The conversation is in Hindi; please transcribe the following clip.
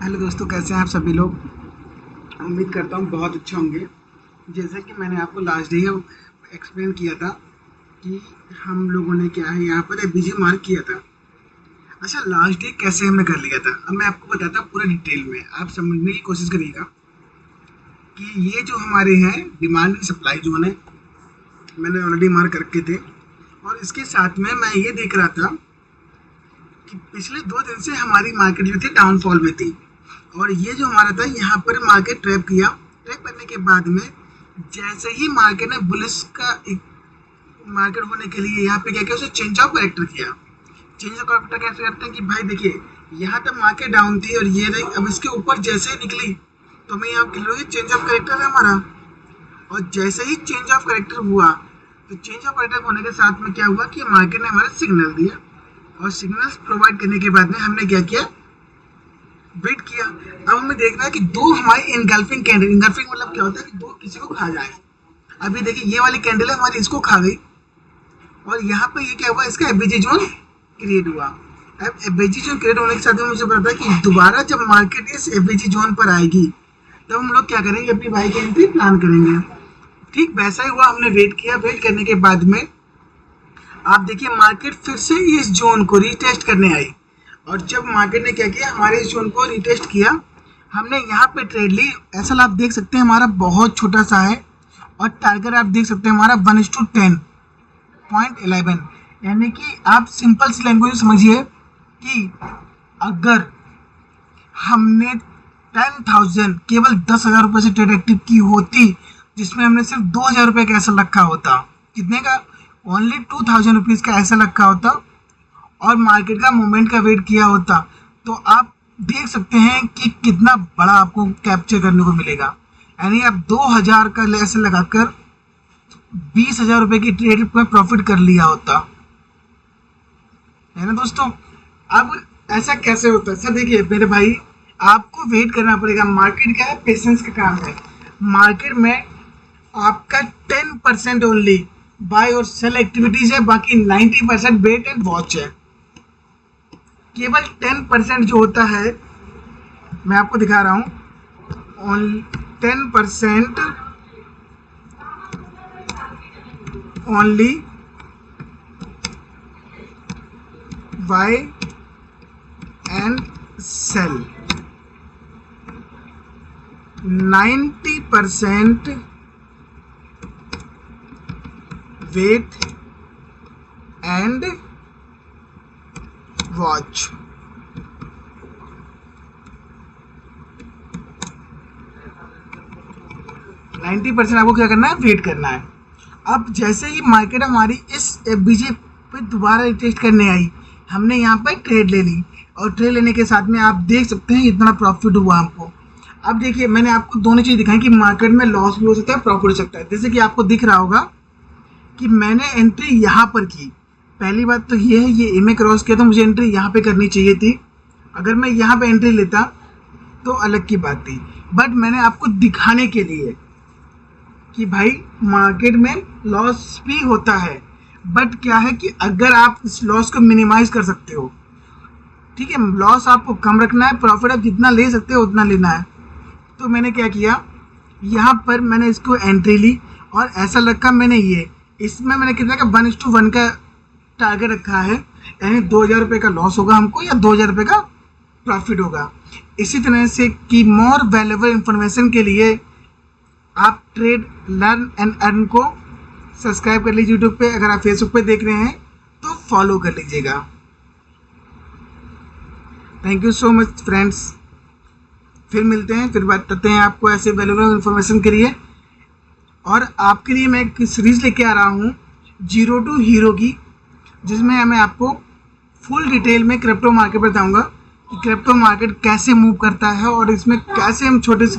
हेलो दोस्तों, कैसे हैं आप सभी लोग। उम्मीद करता हूँ बहुत अच्छे होंगे। जैसे कि मैंने आपको लास्ट डे एक्सप्लेन किया था कि हम लोगों ने क्या है यहाँ पर बीजी मार्क किया था। अच्छा, लास्ट डे कैसे हमने कर लिया था, अब मैं आपको बताता हूँ पूरे डिटेल में, आप समझने की कोशिश करिएगा कि ये जो हमारे हैं डिमांड सप्लाई जोन है, मैंने ऑलरेडी मार्क रखे थे। और इसके साथ में मैं ये देख रहा था कि पिछले 2 दिन से हमारी मार्केट जो थी डाउनफॉल में थी, और ये जो हमारा था यहाँ पर मार्केट ट्रैप किया। ट्रैप करने के बाद में जैसे ही मार्केट ने बुलिश का एक मार्केट होने के लिए यहाँ पे क्या किया, उसे चेंज ऑफ करेक्टर किया। चेंज ऑफ करेक्टर कैसे करते हैं कि भाई देखिए, यहाँ तक मार्केट डाउन थी और ये रही, अब इसके ऊपर जैसे ही निकली तो हमें यहाँ कह चेंज ऑफ करेक्टर है हमारा। और जैसे ही चेंज ऑफ करेक्टर हुआ तो चेंज ऑफ करेक्टर होने के साथ में क्या हुआ कि मार्केट ने हमारा सिग्नल दिया, और सिग्नल्स प्रोवाइड करने के बाद में हमने क्या किया, वेट किया। अब हमें देखना है कि दो हमारी इनगल्फिंग कैंडल, इनगल्फिंग मतलब क्या होता है कि दो किसी को खा जाए। अभी देखिए ये वाली कैंडल है हमारी, इसको खा गई, और यहाँ पे ये क्या हुआ, इसका एफबीजी जोन क्रिएट हुआ। अब एफबीजी जोन क्रिएट होने के साथ में मुझे पता है कि दोबारा जब मार्केट इस एफबीजी जोन पर आएगी तब हम लोग क्या करेंगे, अपनी बाई की एंट्री प्लान करेंगे। ठीक वैसा ही हुआ, हमने वेट किया। वेट करने के बाद में आप देखिए मार्केट फिर से इस जोन को रीटेस्ट करने आई, और जब मार्केट ने क्या किया, हमारे इस जोन को रीटेस्ट किया, हमने यहाँ पे ट्रेड ली। ऐसा आप देख सकते हैं हमारा बहुत छोटा सा है, और टारगेट आप देख सकते हैं हमारा 1:10.11, यानी कि आप सिंपल सी लैंग्वेज समझिए कि अगर हमने 10,000 केवल 10,000 रुपये से ट्रेड एक्टिव की होती, जिसमें हमने सिर्फ 2,000 रुपये का ऐसा रखा होता, कितने का, ओनली 2,000 रुपीज़ का ऐसा रखा होता, और मार्केट का मूवमेंट का वेट किया होता, तो आप देख सकते हैं कि कितना बड़ा आपको कैप्चर करने को मिलेगा। यानी आप 2,000 का ऐसे लगाकर 20,000 रुपये की ट्रेड में प्रॉफिट कर लिया होता है ना दोस्तों। अब ऐसा कैसे होता है सर, देखिए मेरे भाई, आपको वेट करना पड़ेगा। मार्केट क्या है, पेशेंस का काम है। मार्केट में आपका 10% ओनली बाय और सेल एक्टिविटीज है, बाकी 90% वेट एंड वॉच है। केवल 10% जो होता है, मैं आपको दिखा रहा हूँ, 10% only buy and sell, 90% wait and watch. आपको क्या करना है, वेट करना है। अब जैसे ही मार्केट हमारी इस एफबीजी पे दोबारा टेस्ट करने आई, हमने यहाँ पर ट्रेड ले ली, और ट्रेड लेने के साथ में आप देख सकते हैं इतना प्रॉफिट हुआ हमको। अब देखिए मैंने आपको दोनों चीज़ दिखाई कि मार्केट में लॉस भी हो सकता है, प्रॉफिट हो सकता है। जैसे कि आपको दिख रहा होगा कि मैंने एंट्री यहाँ पर की। पहली बात तो ये है, ये एमए क्रॉस किया तो मुझे एंट्री यहाँ पे करनी चाहिए थी। अगर मैं यहाँ पे एंट्री लेता तो अलग की बात थी, बट मैंने आपको दिखाने के लिए कि भाई मार्केट में लॉस भी होता है, बट क्या है कि अगर आप इस लॉस को मिनिमाइज कर सकते हो, ठीक है, लॉस आपको कम रखना है, प्रॉफिट आप जितना ले सकते हो उतना लेना है। तो मैंने क्या किया, यहाँ पर मैंने इसको एंट्री ली, और ऐसा रखा मैंने ये, इसमें मैंने कितना का 1:1 का टारगेट रखा है, यानी 2,000 रुपये का लॉस होगा हमको या 2,000 रुपये का प्रॉफिट होगा। इसी तरह से कि मोर वैल्यूएबल इंफॉर्मेशन के लिए आप ट्रेड लर्न एंड अर्न को सब्सक्राइब कर लीजिए यूट्यूब पे। अगर आप फेसबुक पे देख रहे हैं तो फॉलो कर लीजिएगा। Thank you so much friends, फिर मिलते हैं, फिर बात करते हैं आपको ऐसे वैल्यूएबल इंफॉर्मेशन के लिए। और आपके लिए मैं एक सीरीज़ लेके आ रहा हूँ जीरो टू हीरो की, जिसमें मैं आपको फुल डिटेल में क्रिप्टो मार्केट बताऊंगा कि क्रिप्टो मार्केट कैसे मूव करता है, और इसमें कैसे हम छोटे से